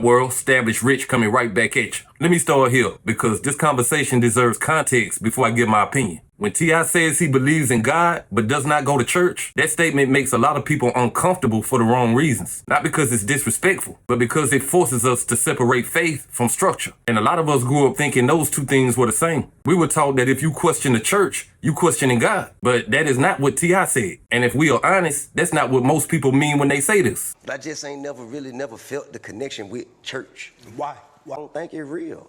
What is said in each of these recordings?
up, world? Established Rich coming right back at you. Let me start here because this conversation deserves context before I give my opinion. When T.I. says he believes in God but does not go to church, that statement makes a lot of people uncomfortable for the wrong reasons. Not because it's disrespectful, but because it forces us to separate faith from structure. And a lot of us grew up thinking those two things were the same. We were taught that if you question the church, you questioning God. But that is not what T.I. said. And if we are honest, that's not what most people mean when they say this. I just ain't never felt the connection with church. Why? I don't think it's real.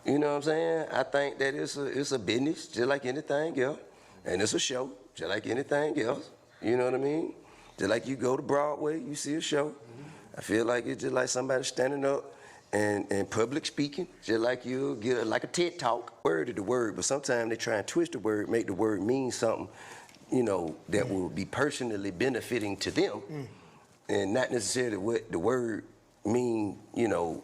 You know what I'm saying? I think that it's a business just like anything else. And it's a show just like anything else. You know what I mean? Just like you go to Broadway, you see a show. I feel like it's just like somebody standing up and public speaking, just like you get like a TED Talk. Word is the word, but sometimes they try and twist the word, make the word mean something, you know, that will be personally benefiting to them. And not necessarily what the word mean, you know,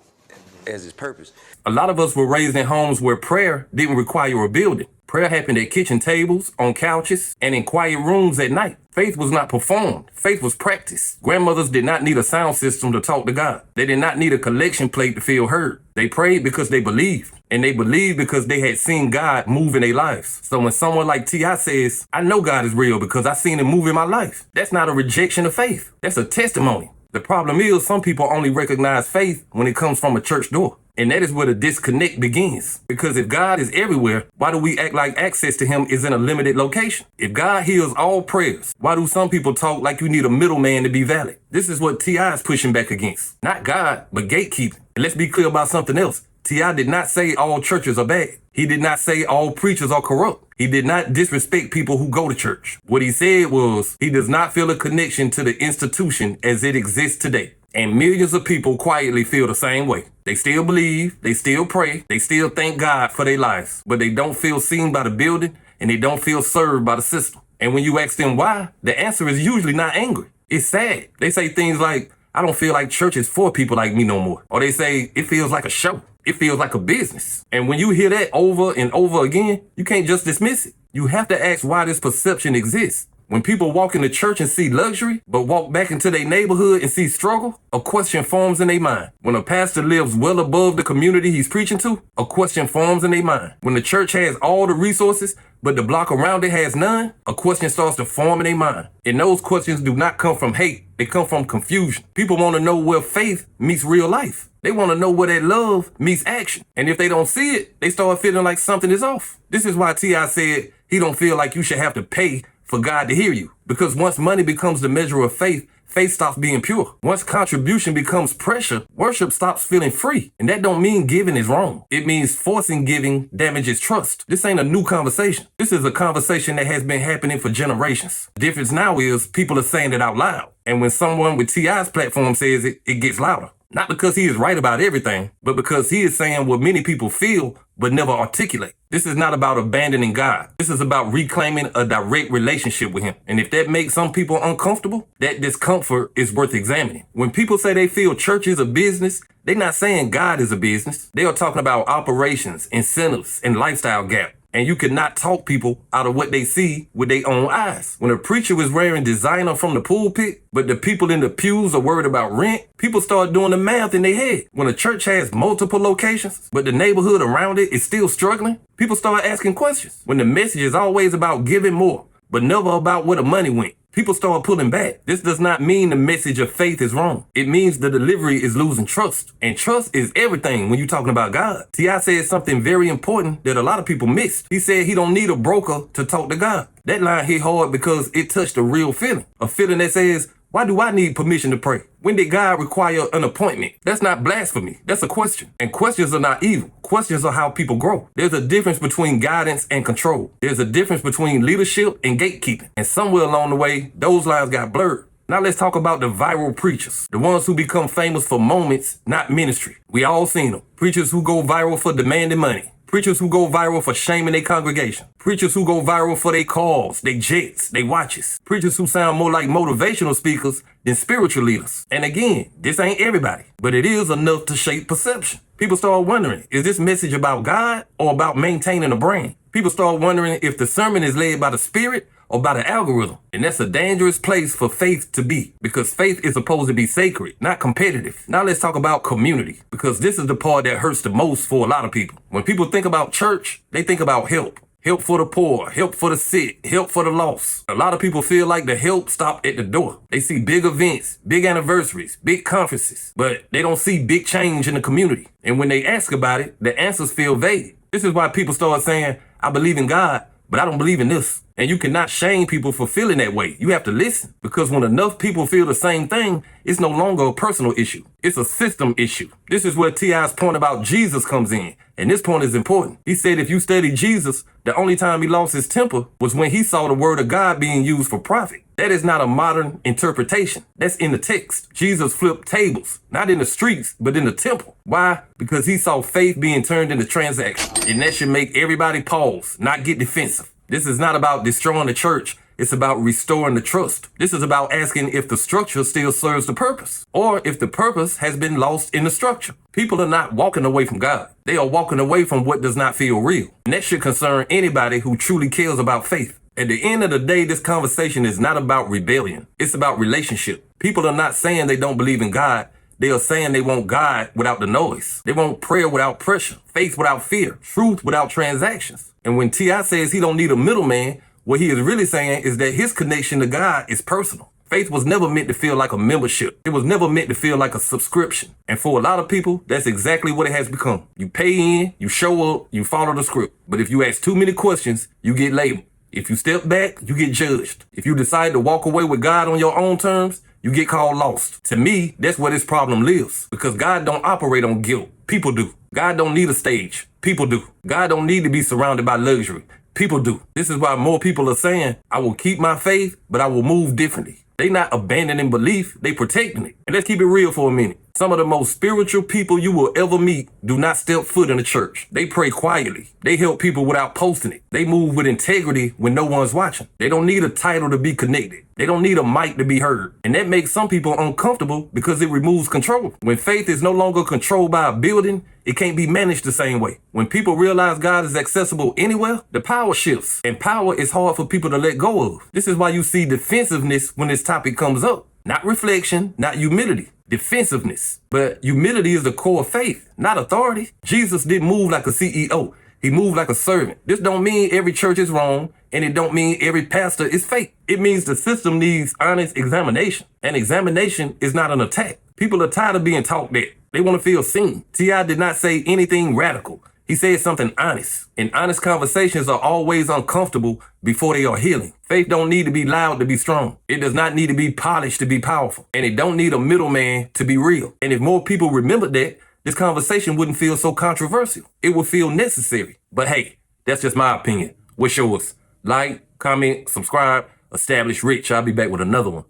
as its purpose. A lot of us were raised in homes where prayer didn't require a building. Prayer happened at kitchen tables, on couches, and in quiet rooms at night. Faith was not performed. Faith was practiced. Grandmothers did not need a sound system to talk to God. They did not need a collection plate to feel heard. They prayed because they believed. And they believed because they had seen God move in their lives. So when someone like T.I. says, I know God is real because I seen him move in my life, that's not a rejection of faith. That's a testimony. The problem is some people only recognize faith when it comes from a church door. And that is where the disconnect begins. Because if God is everywhere, why do we act like access to him is in a limited location? If God hears all prayers, why do some people talk like you need a middleman to be valid? This is what T.I. is pushing back against. Not God, but gatekeeping. And let's be clear about something else. T.I. did not say all churches are bad. He did not say all preachers are corrupt. He did not disrespect people who go to church. What he said was he does not feel a connection to the institution as it exists today. And millions of people quietly feel the same way. They still believe, they still pray, they still thank God for their lives, but they don't feel seen by the building and they don't feel served by the system. And when you ask them why, the answer is usually not angry. It's sad. They say things like, I don't feel like church is for people like me no more. Or they say, it feels like a show. It feels like a business. And when you hear that over and over again, you can't just dismiss it. You have to ask why this perception exists. When people walk into church and see luxury, but walk back into their neighborhood and see struggle, a question forms in their mind. When a pastor lives well above the community he's preaching to, a question forms in their mind. When the church has all the resources, but the block around it has none, a question starts to form in their mind. And those questions do not come from hate, they come from confusion. People want to know where faith meets real life. They want to know where that love meets action. And if they don't see it, they start feeling like something is off. This is why T.I. said he don't feel like you should have to pay for God to hear you. Because once money becomes the measure of faith, faith stops being pure. Once contribution becomes pressure, worship stops feeling free. And that don't mean giving is wrong. It means forcing giving damages trust. This ain't a new conversation. This is a conversation that has been happening for generations. The difference now is people are saying it out loud. And when someone with T.I.'s platform says it, it gets louder. Not because he is right about everything, but because he is saying what many people feel but never articulate. This is not about abandoning God. This is about reclaiming a direct relationship with him. And if that makes some people uncomfortable, that discomfort is worth examining. When people say they feel church is a business, they're not saying God is a business. They are talking about operations, incentives, and lifestyle gap. And you cannot talk people out of what they see with their own eyes. When a preacher is wearing designer from the pulpit, but the people in the pews are worried about rent, people start doing the math in their head. When a church has multiple locations, but the neighborhood around it is still struggling, people start asking questions. When the message is always about giving more, but never about where the money went, people start pulling back. This does not mean the message of faith is wrong. It means the delivery is losing trust. And trust is everything when you're talking about God. T.I. said something very important that a lot of people missed. He said he don't need a broker to talk to God. That line hit hard because it touched a real feeling. A feeling that says, why do I need permission to pray? When did God require an appointment? That's not blasphemy. That's a question. And questions are not evil. Questions are how people grow. There's a difference between guidance and control. There's a difference between leadership and gatekeeping. And somewhere along the way, those lines got blurred. Now let's talk about the viral preachers. The ones who become famous for moments, not ministry. We all seen them. Preachers who go viral for demanding money. Preachers who go viral for shaming their congregation. Preachers who go viral for their cars, their jets, their watches. Preachers who sound more like motivational speakers than spiritual leaders. And again, this ain't everybody, but it is enough to shape perception. People start wondering, is this message about God or about maintaining a brand? People start wondering if the sermon is led by the Spirit or by the algorithm. And that's a dangerous place for faith to be, because faith is supposed to be sacred, not competitive. Now let's talk about community, because this is the part that hurts the most for a lot of people. When people think about church, they think about help. Help for the poor, help for the sick, help for the lost. A lot of people feel like the help stopped at the door. They see big events, big anniversaries, big conferences, but they don't see big change in the community. And when they ask about it, the answers feel vague. This is why people start saying, I believe in God, but I don't believe in this. And you cannot shame people for feeling that way. You have to listen, because when enough people feel the same thing, it's no longer a personal issue. It's a system issue. This is where T.I.'s point about Jesus comes in. And this point is important. He said if you study Jesus, the only time he lost his temper was when he saw the word of God being used for profit. That is not a modern interpretation. That's in the text. Jesus flipped tables, not in the streets, but in the temple. Why? Because he saw faith being turned into transaction. And that should make everybody pause, not get defensive. This is not about destroying the church. It's about restoring the trust. This is about asking if the structure still serves the purpose, or if the purpose has been lost in the structure. People are not walking away from God. They are walking away from what does not feel real. And that should concern anybody who truly cares about faith. At the end of the day, this conversation is not about rebellion. It's about relationship. People are not saying they don't believe in God. They are saying they want God without the noise. They want prayer without pressure, faith without fear, truth without transactions. And when T.I. says he don't need a middleman, what he is really saying is that his connection to God is personal. Faith was never meant to feel like a membership. It was never meant to feel like a subscription. And for a lot of people, that's exactly what it has become. You pay in, you show up, you follow the script. But if you ask too many questions, you get labeled. If you step back, you get judged. If you decide to walk away with God on your own terms, you get called lost. To me, that's where this problem lives, because God don't operate on guilt. People do. God don't need a stage. People do. God don't need to be surrounded by luxury. People do. This is why more people are saying, I will keep my faith, but I will move differently. They not abandoning belief, they protecting it. And let's keep it real for a minute. Some of the most spiritual people you will ever meet do not step foot in the church. They pray quietly. They help people without posting it. They move with integrity when no one's watching. They don't need a title to be connected. They don't need a mic to be heard. And that makes some people uncomfortable because it removes control. When faith is no longer controlled by a building, it can't be managed the same way. When people realize God is accessible anywhere, the power shifts. And power is hard for people to let go of. This is why you see defensiveness when this topic comes up. Not reflection, not humility. Defensiveness. But humility is the core of faith, not authority. Jesus didn't move like a CEO. He moved like a servant. This don't mean every church is wrong, and it don't mean every pastor is fake. It means the system needs honest examination. And examination is not an attack. People are tired of being talked at. They want to feel seen. T.I. did not say anything radical. He said something honest. And honest conversations are always uncomfortable before they are healing. Faith don't need to be loud to be strong. It does not need to be polished to be powerful. And it don't need a middleman to be real. And if more people remembered that, this conversation wouldn't feel so controversial. It would feel necessary. But hey, that's just my opinion. What's yours? Like, comment, subscribe, establish rich. I'll be back with another one.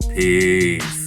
Peace.